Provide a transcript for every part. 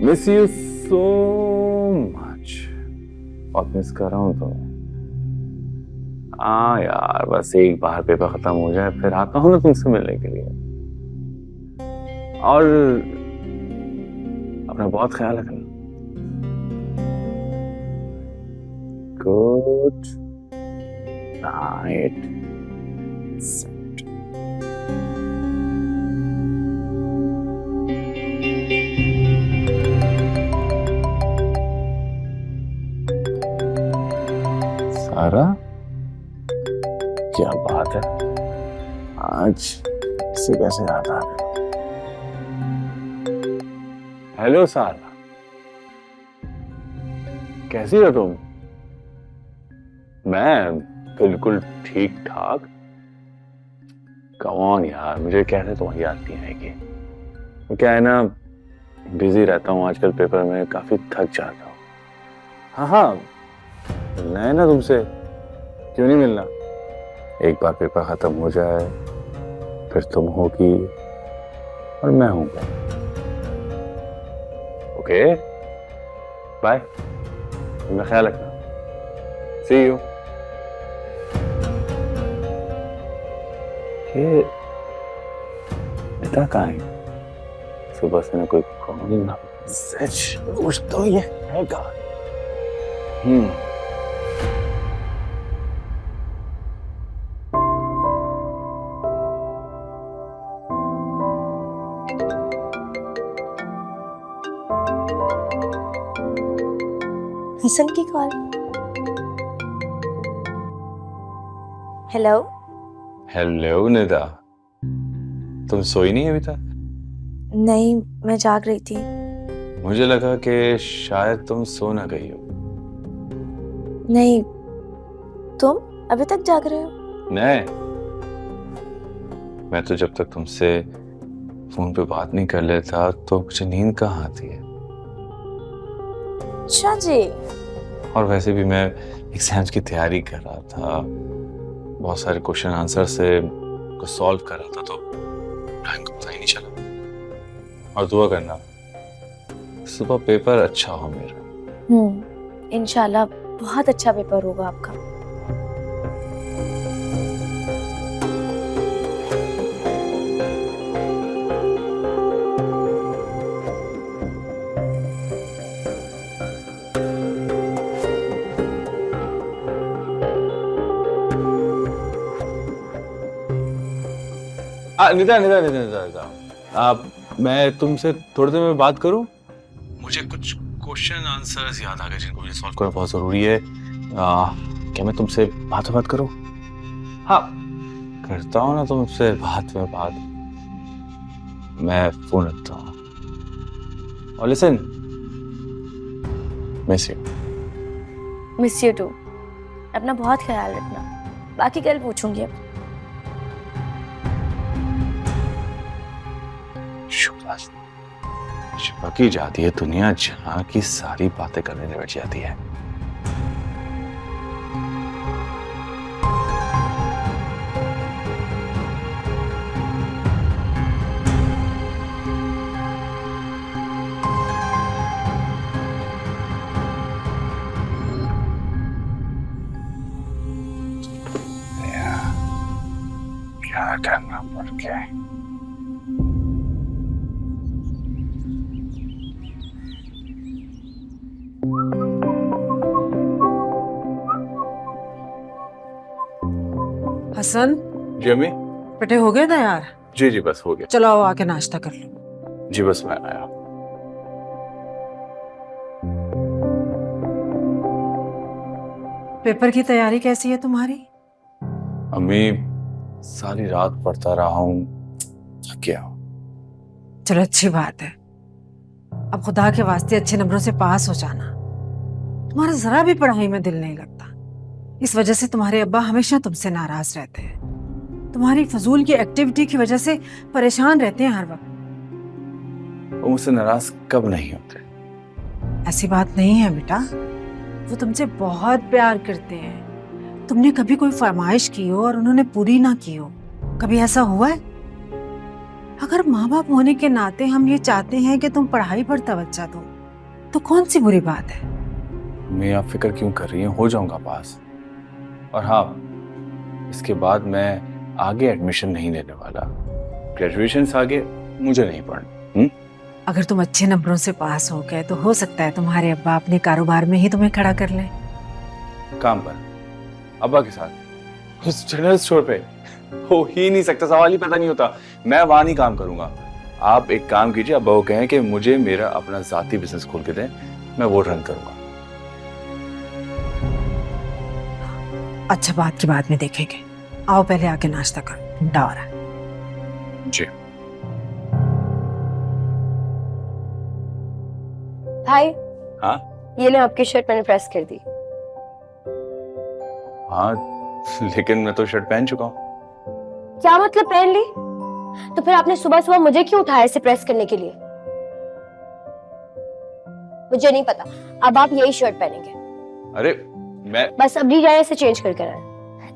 Miss you so much. बहुत miss कर रहा हूँ तुम्हें। हाँ यार, बस एक बार पेपर खत्म हो जाए फिर आता हूँ ना तुमसे मिलने के लिए। और अपना बहुत ख्याल रखना। Good night. सारा, क्या बात है, आज इसे कैसे याद आ गया? हेलो सारा, कैसी हो तुम? मैं बिल्कुल ठीक ठाक। कम ऑन यार, मुझे कैसे तुम्हारी याद नहीं आएगी? वो क्या है ना, बिजी रहता हूँ आजकल, पेपर में काफी थक जाता हूँ। हाँ हाँ, मिलना है ना तुमसे, क्यों नहीं मिलना? एक बार पेपर खत्म हो जाए फिर तुम होगी और मैं हूँगा। ओके बाय, अपना ख्याल रखना। सी यू। ये नेता कहाँ है? सुबह से ना कोई कॉल ना सच कुछ तो ये है कहाँ? हसन की कॉल। हेलो। हेलो निदा, तुम सोई नहीं अभी तक? नहीं, मैं जाग रही थी। मुझे लगा कि शायद तुम सो ना गई हो। नहीं, तुम अभी तक जाग रहे हो? नहीं, मैं तो जब तक तुमसे फोन पे बात नहीं कर लेता तो मुझे नींद कहाँ आती है। अच्छा जी। और वैसे भी मैं एग्जाम्स की तैयारी कर रहा था, बहुत सारे क्वेश्चन आंसर से को सॉल्व कर रहा था, तो टाइम का पता ही नहीं चला। और दुआ करना सुबह पेपर अच्छा हो मेरा। इंशाल्लाह बहुत अच्छा पेपर होगा आपका। निदा निदा निदा निदा निदा, आप मैं तुमसे थोड़ी देर में बात करूं? मुझे कुछ क्वेश्चन आंसर्स याद आ गए जिनको मुझे सॉल्व करना बहुत जरूरी है। क्या मैं तुमसे बात करूं? हाँ, करता हूँ ना तुमसे बात में बात। मैं फोन रखता हूँ। और listen, miss you. Miss you too. अपना बहुत ख्याल रखना, बाकी कल पूछूंगी अब। शुक्र की जाती है दुनिया जहां की सारी बातें करने बैठ जाती है। क्या करना पड़ गया? हसन, जी अम्मी। बेटे हो गए तैयार? जी जी बस हो गया। चलो आओ आके नाश्ता कर लो। जी बस मैं आया। पेपर की तैयारी कैसी है तुम्हारी? अम्मी, सारी रात पढ़ता रहा हूँ, थक गया हूँ। चलो अच्छी बात है। अब खुदा के वास्ते अच्छे नंबरों से पास हो जाना। तुम्हारा जरा भी पढ़ाई में दिल नहीं लगता। इस वजह से तुम्हारे अब्बा हमेशा तुमसे नाराज रहते हैं। तुम्हारी फजूल की एक्टिविटी की वजह से परेशान रहते हैं हर वक्त। वो मुझसे नाराज कब नहीं होते? ऐसी बात नहीं है बेटा, वो तुमसे बहुत प्यार करते हैं। तुमने कभी कोई फरमाइश की हो और उन्होंने पूरी ना की हो, कभी ऐसा हुआ है? अगर माँ बाप होने के नाते हम ये चाहते हैं कि तुम पढ़ाई पर तवज्जो दो, तो कौन सी बुरी बात है? मैं आप फिक्र क्यों कर रही हैं, हो जाऊंगा पास। और हाँ, इसके बाद मैं आगे एडमिशन नहीं लेने वाला। ग्रेजुएशन से आगे मुझे नहीं पढ़ना। अगर तुम अच्छे नंबरों से पास हो गए तो हो सकता है तुम्हारे अब्बा अपने कारोबार में ही तुम्हें खड़ा कर लें। काम पर? अब्बा के साथ? उस जनरल स्टोर पे? हो ही नहीं सकता, सवाल ही पैदा नहीं होता। मैं वहां नहीं काम करूंगा। आप एक काम कीजिए, अब्बा को कहें कि मुझे मेरा अपना जाती बिजनेस खोल के दें, मैं वो रन करूंगा। अच्छा, बात की बाद में देखेंगे। आओ पहले आके नाश्ता करो, ठंडा हो रहा है। जी। भाई। हाँ? ये ले आपकी शर्ट, मैंने प्रेस कर दी। हाँ, लेकिन मैं तो शर्ट पहन चुका हूँ। क्या मतलब पहन ली? तो फिर आपने सुबह सुबह मुझे क्यों उठाया इसे प्रेस करने के लिए? मुझे नहीं पता, अब आप यही शर्ट पहनेंगे। अरे मैं बस अभी जाए, इसे चेंज करके आए।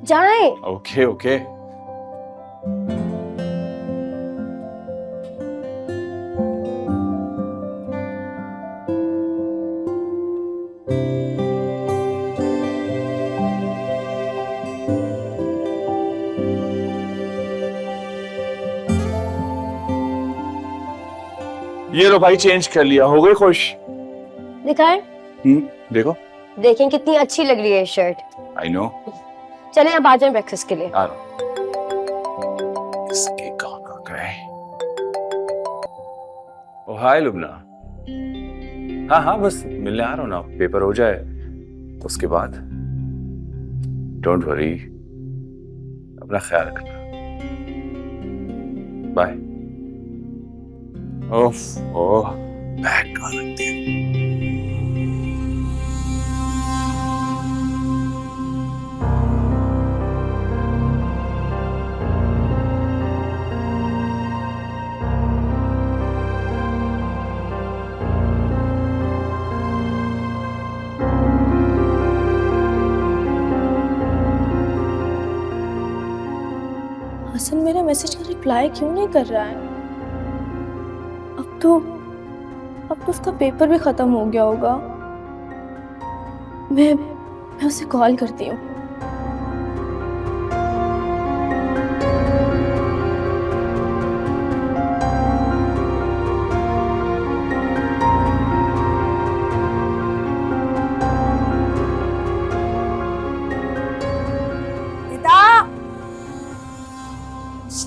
जाए। Okay okay. ये लो भाई, चेंज कर लिया, हो गई खुश? दिखाएं? देखो। देखें कितनी अच्छी लग रही है शर्ट। I know. चलें अब आ जाएं ब्रेकफास्ट के लिए। आ रहा हूं। किसके कहाँ आ गए? ओ हाय लुबना। हाँ हाँ, बस मिलने आ रहा हूँ ना, पेपर हो जाए उसके बाद। डोंट वरी, अपना ख्याल रखना। बाय। ओह ओह, बैग कहाँ रखते हैं? हसन मेरे मैसेज का रिप्लाई क्यों नहीं कर रहा है? अब तो उसका पेपर भी खत्म हो गया होगा। मैं उसे कॉल करती हूँ।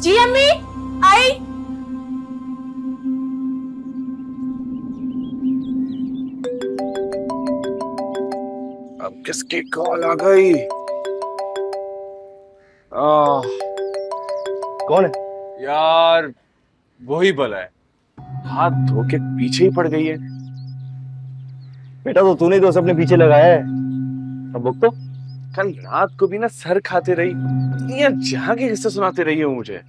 जी अम्मी, आई। अब किसकी कॉल आ गई? कौन है? यार वही भला है, हाथ धो के पीछे ही पड़ गई है। बेटा तो तूने तो अपने पीछे लगाया है। अब बुक तो कल रात को भी ना सर खाते रही, दुनिया जहां के किस्से सुनाते रही हो मुझे।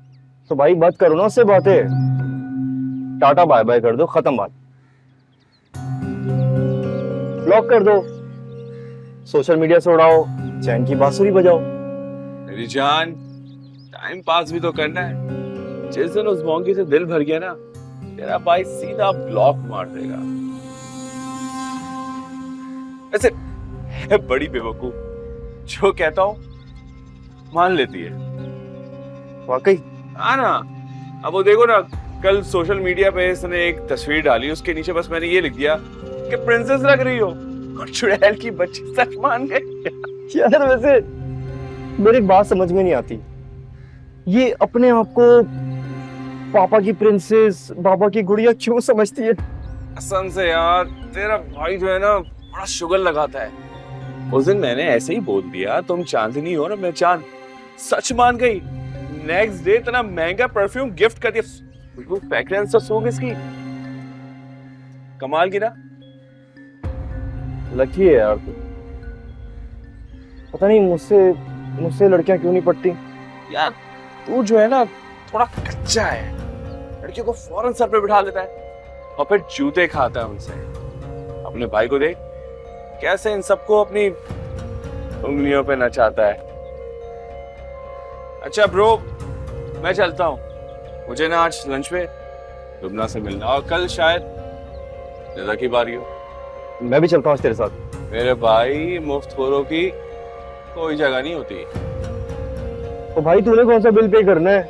तो भाई बात करो ना उससे, बातें टाटा बाय बाय कर दो, खत्म बात। ब्लॉक कर दो, सोशल मीडिया से उड़ाओ, चैन की बांसुरी बजाओ। मेरी जान, टाइम पास भी तो करना है। जिस दिन उस मोंगी से दिल भर गया ना, तेरा भाई सीधा ब्लॉक मार देगा। ऐसे है बड़ी बेवकूफ, जो कहता हूं मान लेती है। वाकई? हाँ ना। अब वो देखो ना, कल सोशल मीडिया पे इसने एक तस्वीर डाली, उसके नीचे बस मैंने ये लिख दिया कि प्रिंसेस लग रही हो, और चुड़ैल की बच्ची सच मान गई। यार वैसे मेरी एक बात समझ में नहीं आती, ये अपने आप को पापा की प्रिंसेस, बाबा की गुड़िया क्यों समझती है? कसम से यार, तेरा भाई जो है ना बड़ा शुगर लगाता है। उस दिन मैंने ऐसे ही बोल दिया तुम चांदनी हो ना मैं चांद, सच मान गई। नेक्स्ट डे इतना महंगा परफ्यूम गिफ्ट कर दिया। फ्रेग्रेंस तो सूंघ इसकी, कमाल की ना। लकी है यार तू। पता नहीं मुझसे लड़कियां क्यों नहीं पटती। यार तू जो है ना थोड़ा कच्चा है, लड़कियों को फौरन सर पे बिठा लेता है और फिर जूते खाता है उनसे। अपने भाई को देख कैसे इन सबको अपनी उंगलियों पे नचाता है। अच्छा ब्रो, मैं चलता हूँ, मुझे ना आज लंच पे लुबना से मिलना, और कल शायद लिज़ा की बारी हो। मैं भी चलता हूँ तेरे साथ। मेरे भाई, मुफ्तखोरों की कोई जगह नहीं होती। तो भाई तूने कौन सा बिल पे करना है?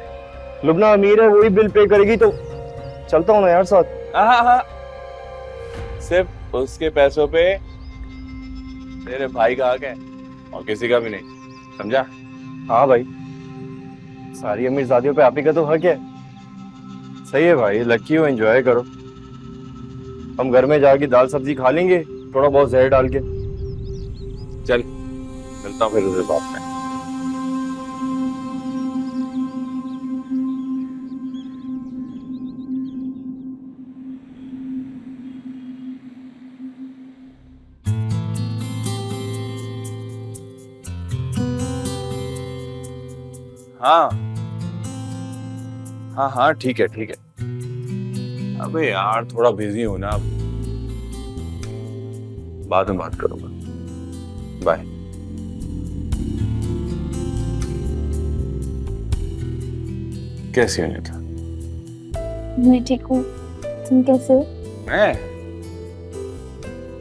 लुबना अमीर है, वही बिल पे करेगी, तो चलता हूँ ना यार साथ। हाँ, सिर्फ उसके पैसों पे तेरे भाई का हक है और किसी का भी नहीं, समझा? हाँ भाई, सारी अमीरजादियों पे आप ही का तो हक है। सही है भाई, लकी हो, एंजॉय करो। हम घर में जाके दाल सब्जी खा लेंगे, थोड़ा बहुत जहर डाल के। चल, चलता हूँ फिर उधर बात में। हाँ हाँ हाँ, ठीक है ठीक है। अबे यार, थोड़ा बिजी हूं ना, बाद में बात करूंगा। बाय। कैसी हो नीता? मैं ठीक हूँ, तुम कैसे हो?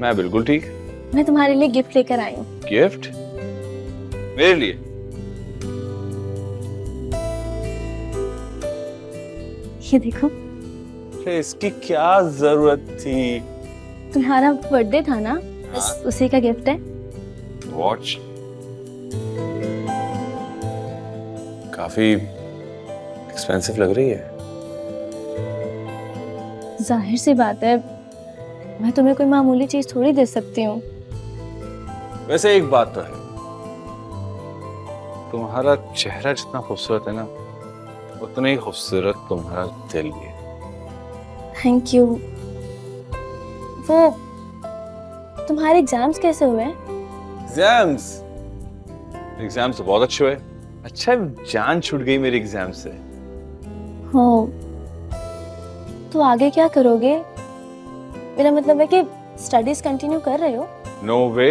मैं बिल्कुल ठीक। मैं तुम्हारे लिए गिफ्ट लेकर आई हूँ। गिफ्ट? मेरे लिए? ये देखो। अरे इसकी क्या जरूरत थी? तुम्हारा बर्थडे था ना, बस उसी का गिफ्ट है। वॉच? काफी एक्सपेंसिव लग रही है। जाहिर सी बात है, मैं तुम्हें कोई मामूली चीज थोड़ी दे सकती हूँ। वैसे एक बात तो है, तुम्हारा चेहरा जितना खूबसूरत है ना, उतना ही खूबसूरत तुम्हारा दिल भी है। Thank you. वो तुम्हारे एग्जाम्स कैसे हुए? एग्जाम्स तो बहुत अच्छे हुए। अच्छा, जान छूट गई मेरी एग्जाम से। हो तो आगे क्या करोगे? मेरा मतलब है कि स्टडीज कंटिन्यू कर रहे हो? नो वे।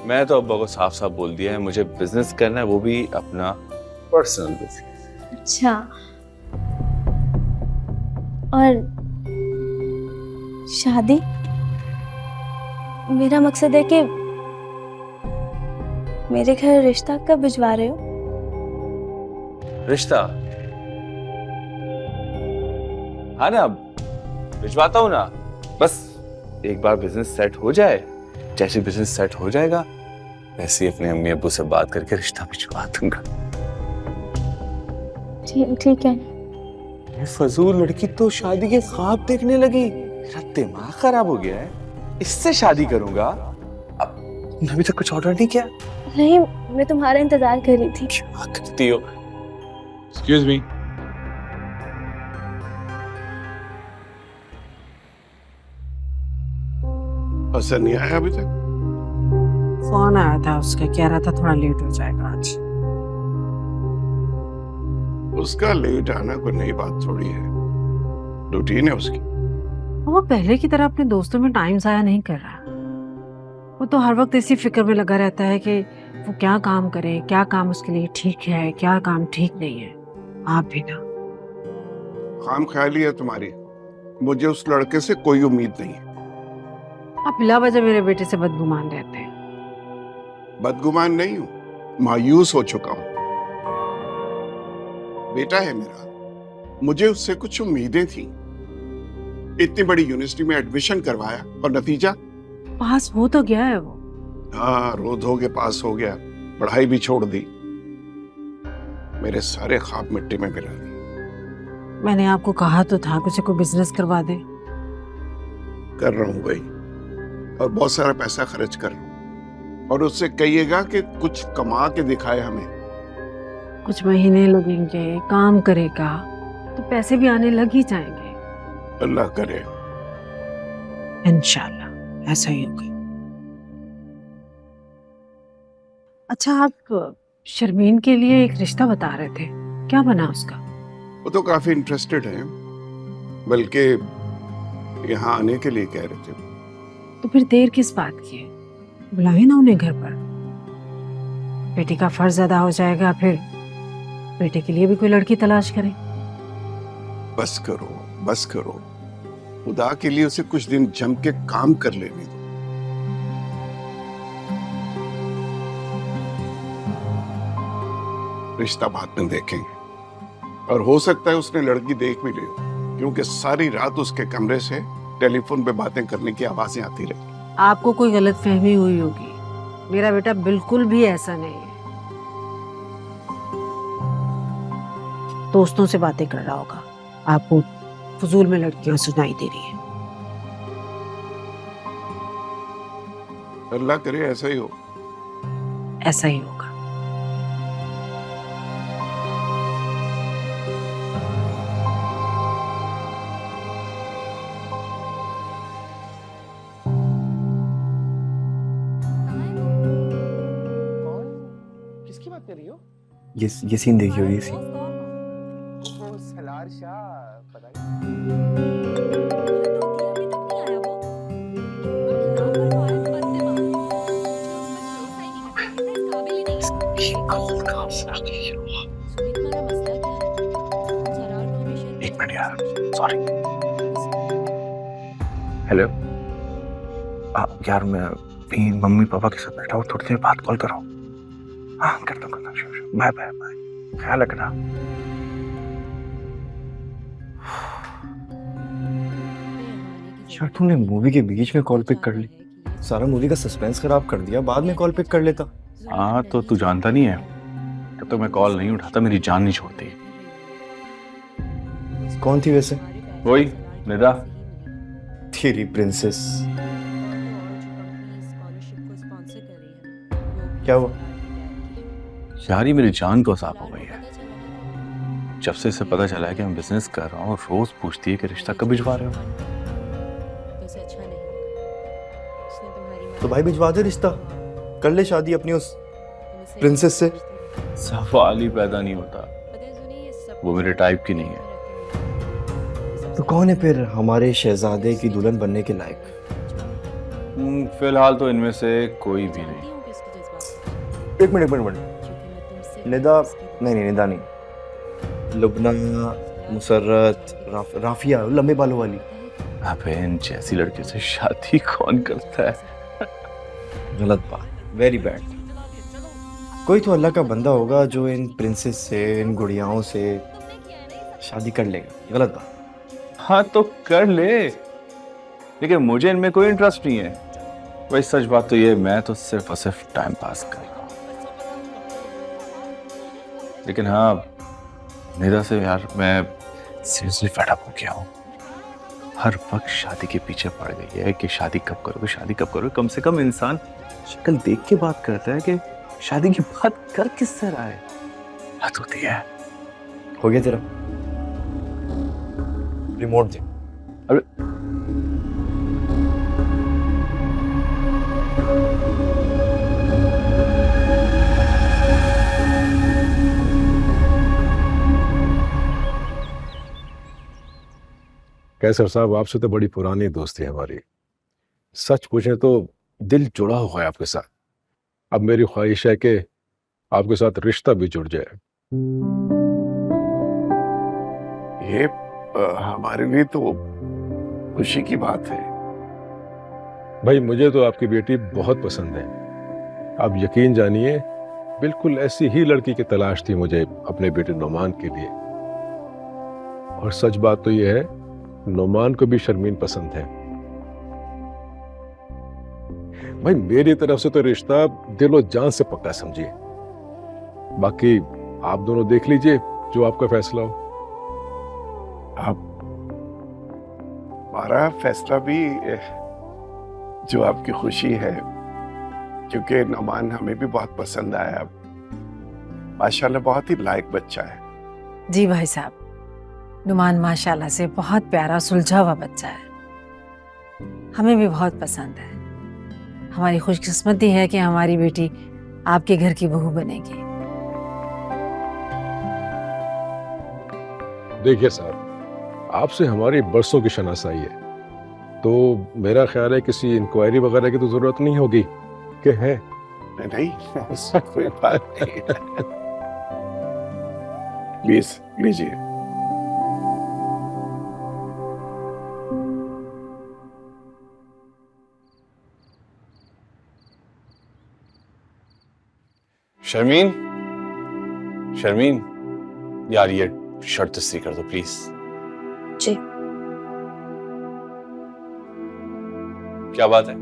मैं तो अब्बा को साफ साफ बोल दिया है, मुझे बिजनेस करना है, वो भी अपना पर्सनल बिजनेस। अच्छा, और शादी? मेरा मकसद है कि मेरे घर रिश्ता कब भिजवा रहे हो? रिश्ता? हाँ ना, भिजवाता हूँ ना। बस एक बार बिजनेस सेट हो जाए, जैसे बिजनेस सेट हो जाएगा वैसे ही अपने अम्मी अब्बू से बात करके रिश्ता भिजवा दूंगा। ठीक है। ये फजूल लड़की तो शादी के ख्वाब देखने लगी। मेरा दिमाग खराब हो गया है, इससे शादी करूंगा। अब अभी तक कुछ ऑर्डर नहीं किया। नहीं, मैं तुम्हारा इंतजार कर रही थी। क्या करती हो? Excuse me. हसन नहीं आया अभी तक? फोन आया था उसका, कह रहा था थोड़ा लेट हो जाएगा आज। उसका लेट आना कोई नई बात थोड़ी है, रूटीन है उसकी। वो पहले की तरह अपने दोस्तों में टाइम जाया नहीं कर रहा। वो तो हर वक्त इसी फिक्र में लगा रहता है कि वो क्या काम करे, क्या काम उसके लिए ठीक है, क्या काम ठीक नहीं है। आप भी ना। खाम ख्याली है तुम्हारी, मुझे उस लड़के से कोई उम्मीद नहीं है। आप बिला वजह मेरे बेटे से बदगुमान रहते हैं। बदगुमान नहीं हूं, मायूस हो चुका हूं। बेटा है मेरा, मुझे उससे कुछ उम्मीदें थी। इतनी बड़ी यूनिवर्सिटी में एडमिशन करवाया और नतीजा? पास हो तो गया है वो। हाँ, रोज हो के पास हो गया, पढ़ाई भी छोड़ दी। मेरे सारे ख्वाब मिट्टी में मिला दी। मैंने आपको कहा तो था कुछ कोई बिजनेस करवा दे। कर रहा हूं भाई, और बहुत सारा पैसा खर्च कर रहा हूं। और उससे कहिएगा कि कुछ कमा के दिखाए हमें। कुछ महीने लगेंगे, काम करेगा तो पैसे भी आने लग ही जाएंगे। अल्लाह करे। इंशाल्लाह ऐसा ही होगा। अच्छा, आप शर्मीन के लिए एक रिश्ता बता रहे थे, क्या बना उसका? वो तो काफी इंटरेस्टेड है, बल्कि यहाँ आने के लिए कह रहे थे। तो फिर देर किस बात की है? बुलाए ना उन्हें घर पर। बेटी का फर्ज अदा हो जाएगा, फिर बेटे के लिए भी कोई लड़की तलाश करें। बस करो, बस करो। खुदा के लिए उसे कुछ दिन जम के काम कर लेने दो। रिश्ता बाद में देखेंगे। और हो सकता है उसने लड़की देख भी ली हो, क्योंकि सारी रात उसके कमरे से टेलीफोन पे बातें करने की आवाजें आती रही। आपको कोई गलत फहमी हुई होगी, मेरा बेटा बिल्कुल भी ऐसा नहीं है। दोस्तों से बातें कर रहा होगा, आपको फजूल में लड़कियां सुनाई दे रही हैं। अल्लाह करे ऐसा ही हो। ऐसा ही होगा। किसकी बात कर रही हो? ये सीन देखियो, ये सीन। वो सलार शाह पता एक मिनट यार, सॉरी। हेलो यार, मैं अपनी मम्मी पापा के साथ बैठा हूँ, थोड़ी देर बाद कॉल करो। हाँ करता हूँ, बाय बाय बाय, ख्याल रखना। यार तूने मूवी के बीच में कॉल पिक कर ली, सारा मूवी का सस्पेंस खराब कर दिया। बाद में कॉल पिक कर लेता। हाँ तो तू जानता नहीं है, जब तक मैं कॉल नहीं उठाता मेरी जान नहीं छोड़ती। कौन थी वैसे? वही निदा। तेरी प्रिंसेस। क्या हुआ? यार ये मेरी जान को साफ हो गई है। जब से इसे पता चला है कि मैं बिजनेस कर रहा हूँ, रोज पूछती है कि रिश्ता कब भिजवा रहे हो। तो भाई भिजवा दे रिश्ता, कर ले शादी अपनी उस प्रिंसेस से। सवाल ही पैदा नहीं होता, वो मेरे टाइप की नहीं है। तो कौन है फिर हमारे शहजादे की दुल्हन बनने के लायक? फिलहाल तो इनमें से कोई भी नहीं। एक मिनट। निदा नहीं, निदा नहीं, लुबना, मुसर्रत, राफिया, लंबे बालों वाली। अबे इन जैसी लड़कियों से शादी कौन करता है? गलत बात, वेरी बैड। कोई तो अल्लाह का बंदा होगा जो इन प्रिंसेस से, इन गुड़ियाओं से शादी कर लेगा। गलत बात। हाँ तो कर ले, लेकिन मुझे इनमें कोई इंटरेस्ट नहीं है। वही सच बात तो ये, मैं तो सिर्फ और सिर्फ टाइम पास कर रहा हूँ। लेकिन हाँ, निदा से यार मैं सीरियसली फेड अप हो गया हूँ। हर वक्त शादी के पीछे पड़ गई है कि शादी कब करोगे, शादी कब करोगे। कम से कम इंसान शक्ल देख के बात करता है कि शादी की बात कर किससे रहा है। हद होती है। हो गया तेरा? रिमोट दे। अरे कैसर साहब, आपसे तो बड़ी पुरानी दोस्ती है हमारी। सच पूछें तो दिल जुड़ा हुआ है आपके साथ। अब मेरी ख्वाहिश है कि आपके साथ रिश्ता भी जुड़ जाए। ये हमारे लिए तो खुशी की बात है। भाई मुझे तो आपकी बेटी बहुत पसंद है। आप यकीन जानिए, बिल्कुल ऐसी ही लड़की की तलाश थी मुझे अपने बेटे नोमान के लिए। और सच बात तो यह है, नोमान को भी शर्मीन पसंद है। भाई मेरी तरफ से तो रिश्ता दिलो जान से पक्का समझिए। बाकी आप दोनों देख लीजिए, जो आपका फैसला हो। आप हमारा फैसला भी जो आपकी खुशी है, क्योंकि नोमान हमें भी बहुत पसंद आया। माशाल्लाह बहुत ही लायक बच्चा है। जी भाई साहब, नुमान माशाल्लाह से बहुत प्यारा सुलझा हुआ बच्चा है। हमें भी बहुत पसंद है। हमारी खुशकिस्मती है कि हमारी बेटी आपके घर की बहू बनेगी। देखिए साहब, आपसे हमारी बरसों की शनासाई है, तो मेरा ख्याल है किसी इंक्वायरी वगैरह की तो जरूरत नहीं होगी कि है? नहीं, ऐसा कोई बात नहीं। प्लीज लीजिए। शर्मीन, शर्मीन, यार ये शर्ट इस्त्री कर दो प्लीज। जी। क्या बात है?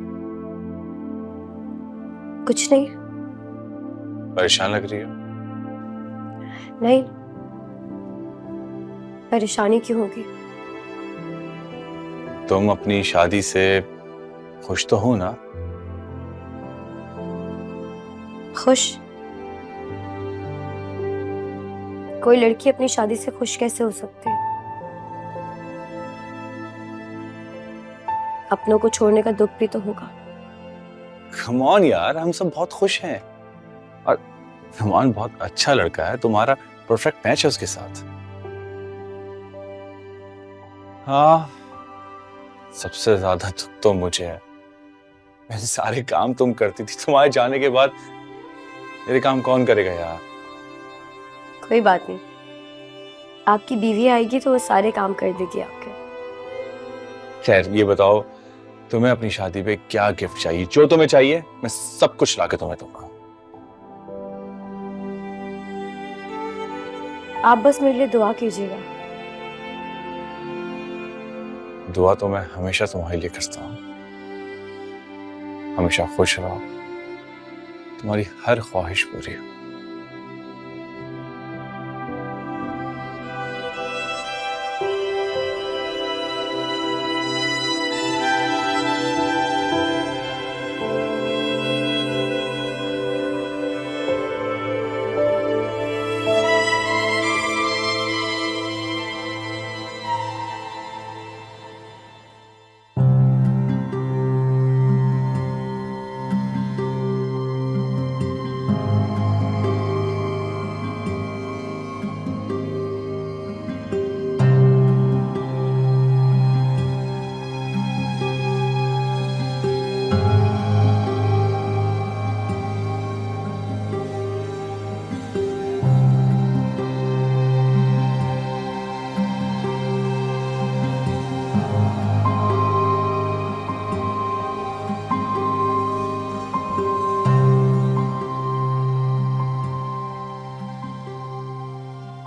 कुछ नहीं। परेशान लग रही हो। नहीं, परेशानी क्यों होगी? तुम अपनी शादी से खुश तो हो ना? खुश? कोई लड़की अपनी शादी से खुश कैसे हो सकती है? अपनों को छोड़ने का दुख भी तो होगा। कम ऑन यार, हम सब बहुत खुश हैं और नुमान बहुत अच्छा लड़का है, तुम्हारा परफेक्ट मैच है उसके साथ। हाँ, सबसे ज्यादा दुख तो मुझे है। मेरे सारे काम तुम करती थी, तुम्हारे जाने के बाद मेरे काम कौन करेगा यार? कोई बात नहीं, आपकी बीवी आएगी तो वो सारे काम कर देगी आपके। खैर ये बताओ, तुम्हें अपनी शादी पे क्या गिफ्ट चाहिए? जो तुम्हें चाहिए मैं सब कुछ लाके तुम्हें दूंगा। आप बस मेरे लिए दुआ कीजिएगा। दुआ तो मैं हमेशा तुम्हारे लिए करता हूँ। हमेशा खुश रहो, तुम्हारी हर ख्वाहिश पूरी हो।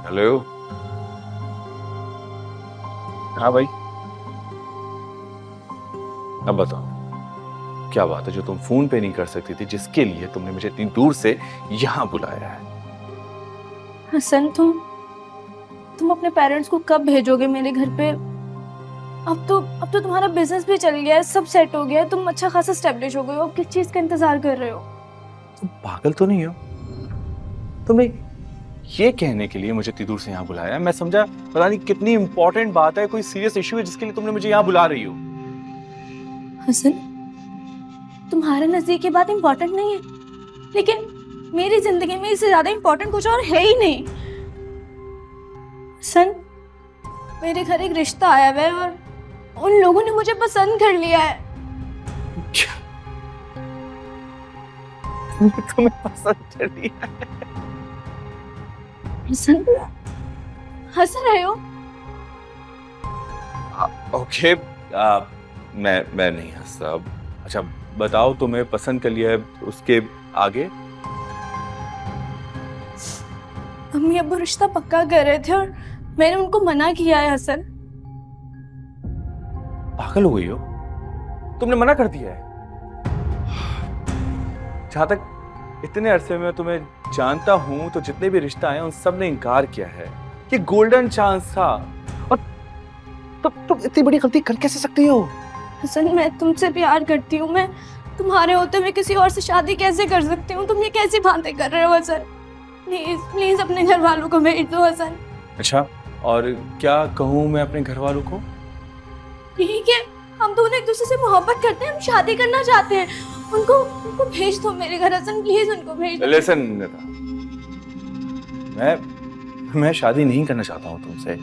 हेलो। हाँ भाई, अब बताओ क्या बात है जो तुम फोन पे नहीं कर सकती थी, जिसके लिए तुमने मुझे इतनी दूर से यहाँ बुलाया है? हसन, तुम अपने पेरेंट्स को कब भेजोगे मेरे घर पे? अब तो तुम्हारा बिजनेस भी चल गया है, सब सेट हो गया है, तुम अच्छा खासा स्टेब्लिश हो गए हो। अब किस चीज का इंतजार कर रहे हो? तुम पागल तो नहीं हो? तुमने ये कहने के लिए मुझे इतनी दूर से यहाँ बुलाया है? मैं समझा पता नहीं कितनी इंपॉर्टेंट बात है, कोई सीरियस इशू है जिसके लिए तुमने मुझे यहाँ बुला रही हो। हसन, तुम्हारे नजदीक ये बात इंपॉर्टेंट नहीं है, लेकिन मेरी जिंदगी में इससे ज्यादा इंपॉर्टेंट कुछ और है ही नहीं। हसन, मेरे घर एक रिश्ता आया हुआ है और उन लोगों ने मुझे पसंद कर लिया है। तुम्हें पसंद कर लिया है? हसन, हंस रहे हो? ओके, मैं नहीं हंसता। अच्छा बताओ, तुम्हें पसंद कर लिया है, उसके आगे? अम्मी अब्बू रिश्ता पक्का कर रहे थे और मैंने उनको मना किया है। हसन, पागल हो गई हो? तुमने मना कर दिया है? जहां तक इतने अरसे में तुम्हें जानता हूं तो जितने भी रिश्ता आए उन सब ने इनकार किया है। ये गोल्डन चांस था और तुम इतनी बड़ी गलती कर कैसे सकती हो? हसन, मैं तुमसे प्यार करती हूँ। मैं तुम्हारे होते हुए किसी और से शादी कैसे कर सकती हूँ? तुम ये कैसी बातें कर रहे हो हसन? प्लीज प्लीज अपने घर वालों को भेज दो हसन। अच्छा, और क्या कहूँ मैं अपने घर वालों को? ठीक है, हम दोनों एक दूसरे से मोहब्बत करते हैं, हम शादी करना चाहते हैं। उनको भेज दो मेरे घर हसन, प्लीज उनको भेज दो। लिसन, मैं शादी नहीं करना चाहता हूँ तुमसे,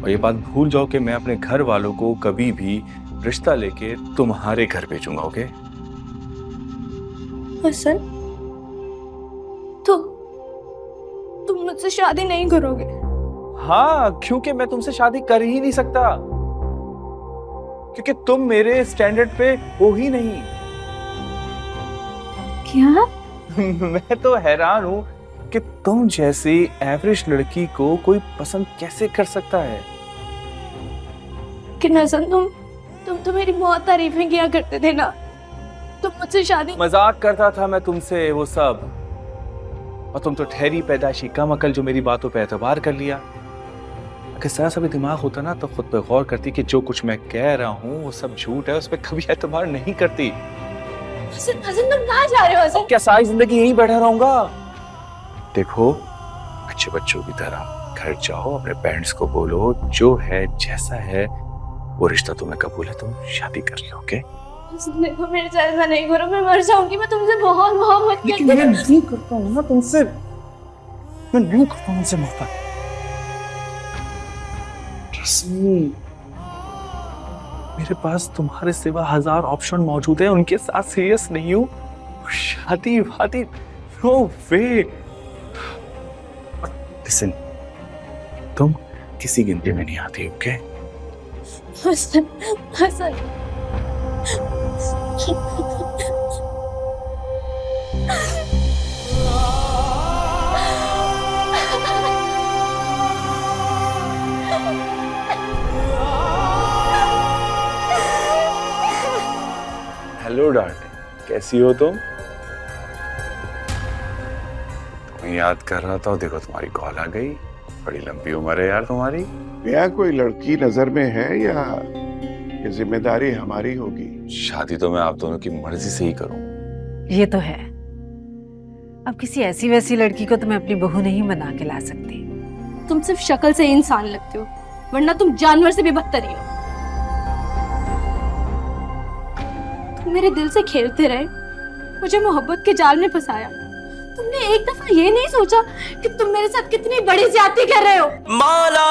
और ये बात भूल जाओ कि मैं अपने घर वालों को कभी भी रिश्ता लेके तुम्हारे घर भेजूंगा। ओके हसन, तुम मुझसे शादी नहीं करोगे? हाँ, क्योंकि मैं तुमसे शादी कर ही नहीं सकता, क्योंकि तुम मेरे स्टैंडर्ड पे हो ही नहीं। क्या? मैं तो हैरान हूं कि तुम जैसी एवरेज लड़की को कोई पसंद कैसे कर सकता है। कि हसन तुम तो मेरी बहुत तारीफें किया करते थे ना, तुम मुझसे शादी। मजाक करता था मैं तुमसे वो सब, और तुम तो ठहरी पैदाइशी कम अकल जो मेरी बातों पे एतबार कर लिया। अगर जरा सा भी दिमाग होता ना तो खुद पे गौर करती कि जो कुछ मैं कह रहा हूँ वो सब झूठ है, उस पर कभी एतबार नहीं करती। हसन हसन तुम कहाँ जा रहे हो हसन? क्या सारी जिंदगी यहीं बैठा रहूंगा? देखो अच्छे बच्चों की तरह घर जाओ, अपने पेरेंट्स को बोलो जो है जैसा है वो रिश्ता तुम्हें कबूल है, तुम शादी कर लो। ओके? देखो मेरे साथ ऐसा नहीं करो, मैं मर जाऊंगी। मैं तुमसे बहुत मोहब्बत करती हूँ। मैं नहीं करता हूँ ना तुमसे, मैं नहीं करता हूँ तुमसे मोहब्बत। Trust me, मेरे पास तुम्हारे सिवा 1000 ऑप्शन मौजूद है, उनके साथ सीरियस नहीं हूँ। शादी वादी नो वे। लिसन, तुम किसी गिनती में नहीं आती। Okay? Hasan Hasan hello darling, कैसी हो तुम? तुम्हें याद कर रहा था, देखो तुम्हारी कॉल आ गई। बड़ी लंबी उम्र है यार तुम्हारी। यहाँ कोई लड़की नजर में है या ये जिम्मेदारी हमारी होगी? शादी तो मैं आप दोनों की मर्जी से ही करूँ। ये तो है, अब किसी ऐसी वैसी लड़की को तो मैं अपनी बहू नहीं बना के ला सकती। तुम सिर्फ शक्ल से इंसान लगते हो, वरना तुम जानवर से भी बदतर ही हो। तुम मेरे दिल से खेलते रहे, मुझे मोहब्बत के जाल में फंसाया। तुमने एक दफा ये नहीं सोचा कि तुम मेरे साथ कितनी बड़ी ज्यादती कर रहे हो। मौला